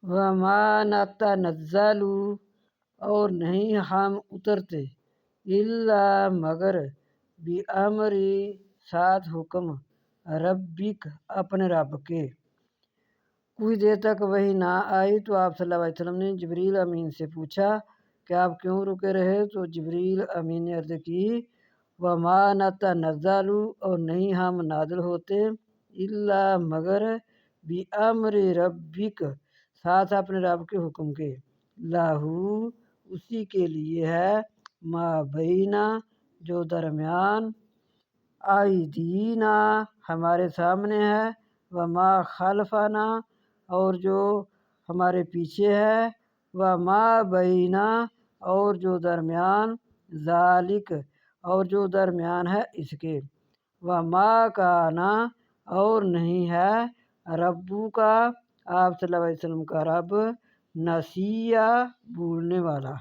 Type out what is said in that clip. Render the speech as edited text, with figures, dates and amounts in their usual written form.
وما نتنزل اور نہیں ہم اترتے الا مگر بامر ساتھ حکم ربک اپنے رب کے۔ کچھ دیر تک وحی نہ آئی تو آپ صلی اللہ علیہ وسلم نے جبریل امین سے پوچھا کہ آپ کیوں رکے رہے؟ تو جبریل امین نے عرض کی وما نتنزل اور نہیں ہم نازل ہوتے الا مگر بامر ربک ساتھ اپنے رب کے حکم کے۔ لہو اسی کے لیے ہے ما بینا جو درمیان ایدینا ہمارے سامنے ہے وما خلفنا اور جو ہمارے پیچھے ہے وما بینا اور جو درمیان ذالک اور جو درمیان ہے اس کے۔ وما کانا اور نہیں ہے ربو کا آپ صلی اللہ علیہ وسلم کا رب نسیہ بھولنے والا۔